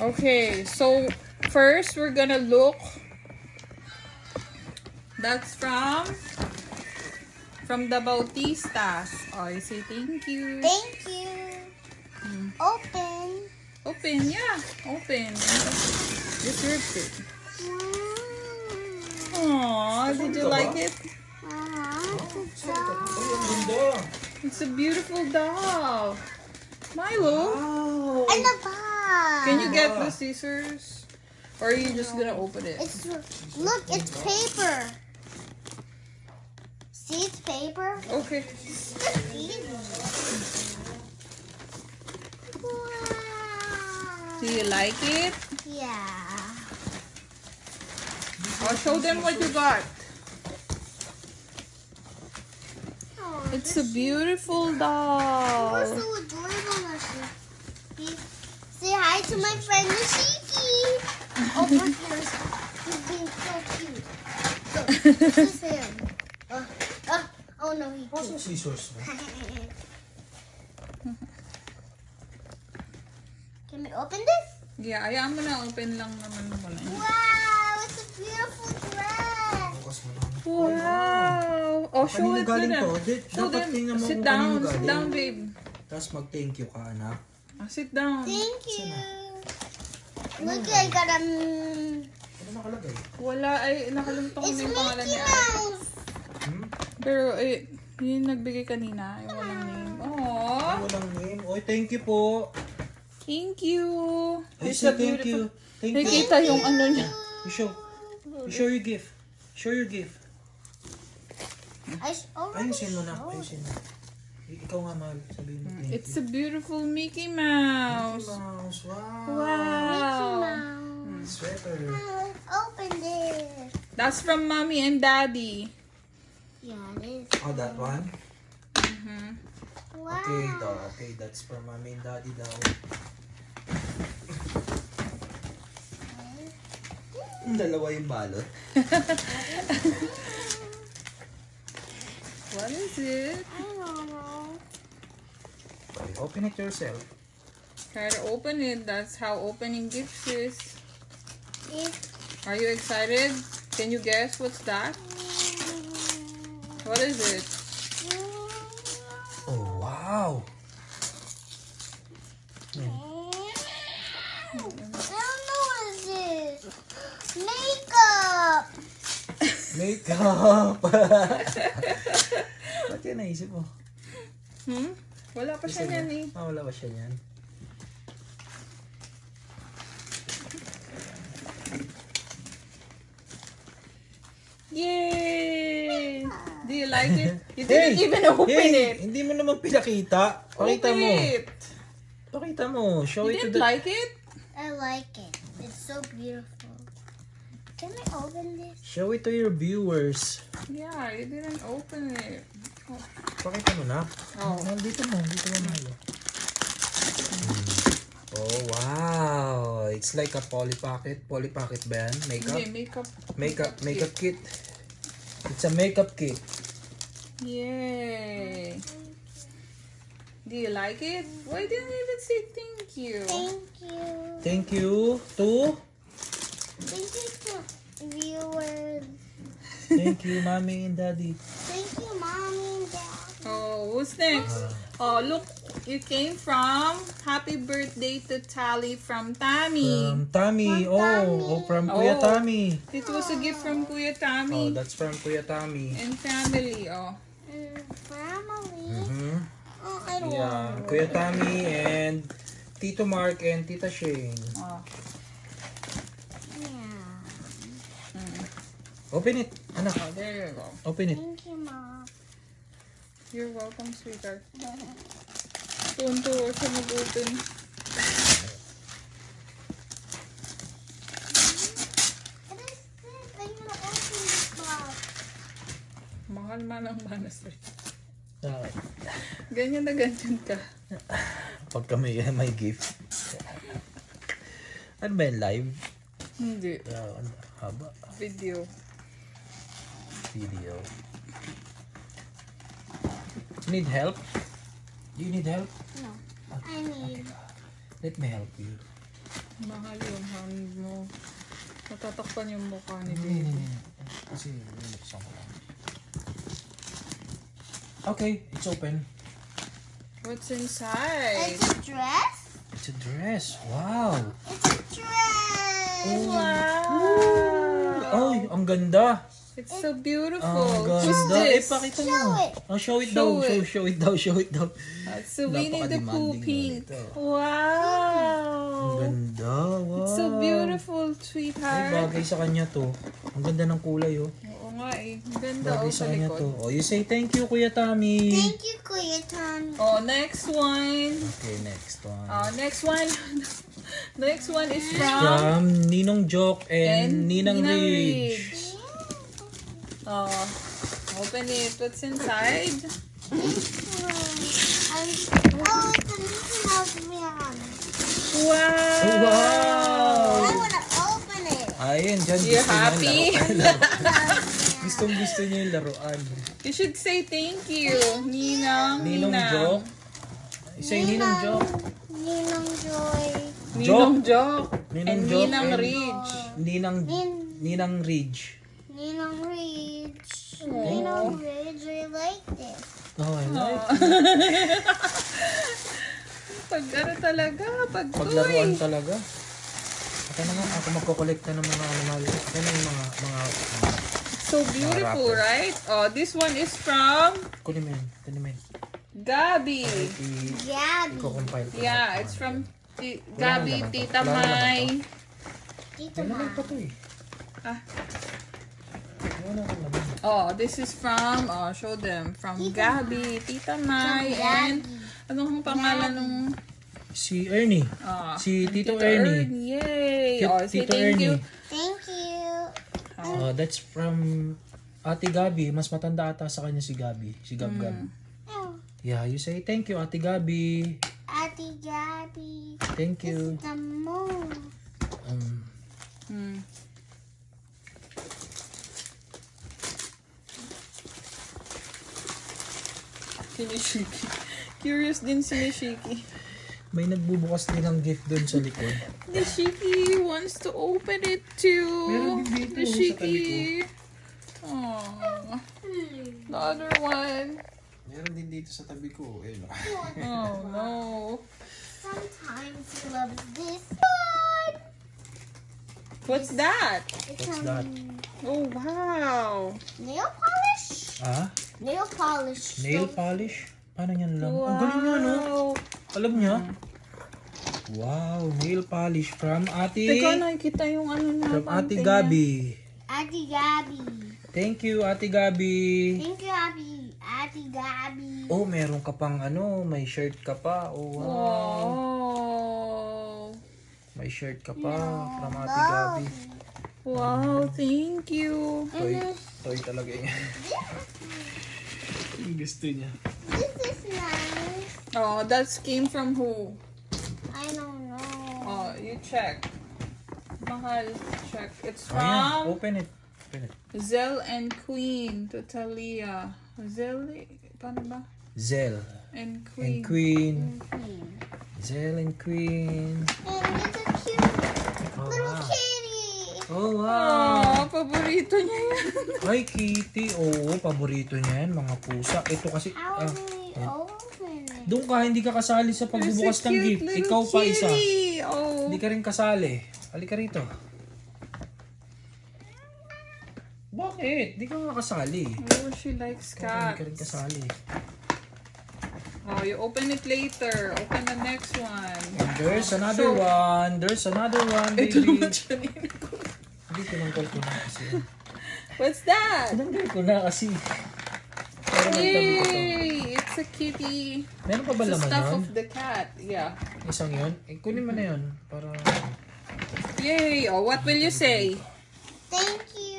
Okay, so first we're gonna look. That's from the Bautistas. Oh, you say thank you. Thank you. Open. Open, yeah. Open. This your tip. Aww, did you like it? Good Ay, ang job. ganda. It's a beautiful doll. Milo, Wow. And the box. can you get the scissors? Or are you just gonna open it? It's look, it's paper. See, it's paper. Okay. It's easy. Wow. Do you like it? Yeah. I'll show them what you got. Oh, It's a beautiful What's doll. so adorable, Nashiki? Say hi to my friend Nashiki. Oh, look, he's being so cute. Look, this is him. Oh no, he What's the scissors mo? Can we open this? Yeah, ayaw mo na open lang naman muna. Wow, it's a beautiful dress. Bukas mo lang. Wow! Oh, show Kanino it to galing them. to? Show Dapat them. tingnan mo Sit kung down. kanino Sit galing. down, babe. Tapos mag-thank you ka, anak. Sit down. Thank you. Look, I got a. Ano nakalagay? Wala, ay, nakalimutan ko It's na yung pangalan Mickey niya. Mouse. Hmm? Pero, yung nagbigay kanina, yung walang name. Aww. Ay, walang name. Oy, thank you po. Thank you. Ay, It's say a thank beautiful. you. Thank you. Nakikita yung ano niya. You show your gift. Show your gift. Already Ayusin mo na. showed. Ayusin mo. Ikaw nga, mahal. Sabihin mo thank It's you. a beautiful Mickey Mickey Mouse. Mouse. Wow. Mickey Wow. Mouse. Sweater. Let's open this. That's from mommy and daddy. Yeah, it is. Oh, that one? Wow. Okay, daw. Okay, that's for mommy and daddy daw. Dalawa yung balot. What is it? I don't know. Open it yourself. Try to open it. That's how opening gifts is. It's Are you excited? Can you guess what's that? What is it? Oh, wow. I don't know what is this. Makeup. Makeup. Ba't yan naisip mo? Wala pa siya niyan eh. Ah, wala ba siya yan? Yay! Do you like it? You didn't even open hey, it. Hindi mo naman pinakita. Pakita Open mo. it. Pakita mo. Show You it to didn't the... like it? I like it. It's so beautiful. Can I open this? Show it to your viewers. Yeah, you didn't open it. Pakita mo na. Oh. Dito mo mahalo. Oh, wow. It's like a Polly Pocket. Polly Pocket ba yan? Makeup? Hindi, Makeup kit. It's a makeup kit. Yay! Do you like it? Why didn't you even say thank you? Thank you. Thank you to... Thank you to viewers. Thank you, Mommy and Daddy. Thank you, Mommy and Dad. Oh, who's next? Oh, look, it came from Happy Birthday to Tally from Tammy. From Tommy. From Tommy. From Kuya Oh. Tommy. It was a gift from Kuya Oh, Tammy that's from Kuya Tommy. and family. Oh, Family. Mm-hmm. Oh, I don't Yeah, want. Kuya Tommy and Tito Mark and Tita Shane. oh. Yeah. Open it, anak. Oh, there you go. Open it. Thank you, Mom. You're welcome, sweetheart. Tuwan-tuwa siya mag-open. What is this? I'm gonna open this box. Mahal man ang manas rin. Ah, Ganyan na ganyan ka. pagka may gift. Ano ba yan, live? Hindi. Ano, haba. Video. Video. Need help? Do you need help? No. I need. Let me help you. Mahal yung hand mo. Natatakpan yung mukha ni baby. Kasi niluksan ko lang. Okay, it's open. What's inside? It's a dress. It's a dress. Wow. It's a dress. Wow! Ay, ang ganda. It's so beautiful. Ang Who's ganda. this? Pakita mo. Show it. Oh, show it Show daw. it. Show it daw. Show it daw. It's a Winnie the Pooh Napaka-demanding pink. naman ito. Ang Wow! ganda. Wow. It's so beautiful, Ay, sweetheart. bagay sa kanya to. Ang ganda ng kulay, oh. Oo nga eh. Ang ganda Bagay oh sa sa kanya to. likod. Oh, you say thank you, Kuya Tommy. Thank you, Kuya Tommy. Oh, next one. Okay, next one. Next one. Next one is from From Ninong Joke and Ninang Ridge. Oh, open it. What's inside? Oh, it's a Mickey Mouse man. Wow! Oh, wow! I want to open it. Ayun, dyan. You gusto niya happy? yung laruan. Gustong-gusto niya yung laruan. You should say thank you, Ninang. Ninong Joke. Say Ninong Joke. Ninong Joy. Ninong Joke. Ninong And Joke Ninang and- Ridge. Ninang Ridge. Ninong Ridge. Aww. Ninong Ridge, I like this. Oh, I like. Pag ano talaga, pag Paglaruan toy. talaga. Ako na nga, ako magkokolekta ng mga animal. Ako na yung mga So beautiful, wrapper. right? Oh, this one is from kunin mo yun. Kunin mo yun. Gabi. Gabby. I-compile ko. Yeah, it's from Wala Gabi, naman to. Tita Wala naman Mai. Tita Wala naman Ma. pa to eh. Ah. Wala naman. Oh, this is from, show them, from Gabi, Tita Mai, and anong pangalan nung, Si Ernie. Si Tito Ernie. Yay! Oh, say Tito thank you. Ernie. Thank you. That's from Ate Gabi. Mas matanda ata sa kanya si Gabi. Si Gab-Gab. Oh, Yeah, you say thank you, Ate Gabi. Ate Gabby. Thank This you. is the moon. Hmm. Si Nishiki. Curious din si Nishiki. May nagbubukas din ng gift doon sa likod. Nishiki wants to open it too. Meron din dito, sa tabi Nishiki. Oh, the other one. Meron din dito sa tabi ko. Oh no. Sometimes you love this one. What's that? It's What's that? Oh wow. Nail polish. Ah? Nail polish. Nail polish? Paano yan lang? Ang galing nga, no? Alam niya? Wow, nail polish from Ate... Teka, nakikita yung ano na. From Ate pante niya. Gabi. Ate Gabby. Thank you, Ate Gabi. Thank you, Ate Gabby. Oh, meron ka pang ano, may shirt ka pa. Oh, wow. Wow. May shirt ka pa from Ate Gabi. Wow, thank you. Toy talaga yan. Yung gusto niya. This is nice. Oh, that came from who? I don't know. Oh, you check. Mahal, check. It's Oh, yeah. from Open it. Open it. Zell and Queen to Talia. Zell, paano ba? Zell And and Queen. Queen. Queen. Zell and Queen. And it's a cute Oh, little wow. kitty. Oh, wow. Oh, paborito niya yan. Ay, kitty. Oo, paborito niya yan, mga pusa. Ito kasi, How do we open it? doon ka, hindi ka kasali sa There's a pagbubukas ng cute gift. little Ikaw pa isa. kitty. Oh. Hindi ka rin kasali. Halika rito. Bakit? Hindi ka nga kasali. Oh, she likes Ikaw hindi ka rin cats. kasali. Oh, you open it later. Open the next one. And there's another one. There's another one, Ito baby. naman siya nila. Hindi, tinanggal ko na kasi. What's that? Tinanggal ko na kasi. Pero nagtabi ko to. Yay! It's a kitty. Meron pa ba It's the laman stuff yun? of the cat. Yeah. Isang yun? Eh, kunin mo na yun. Para... Yay! Oh, what will you say? Thank you.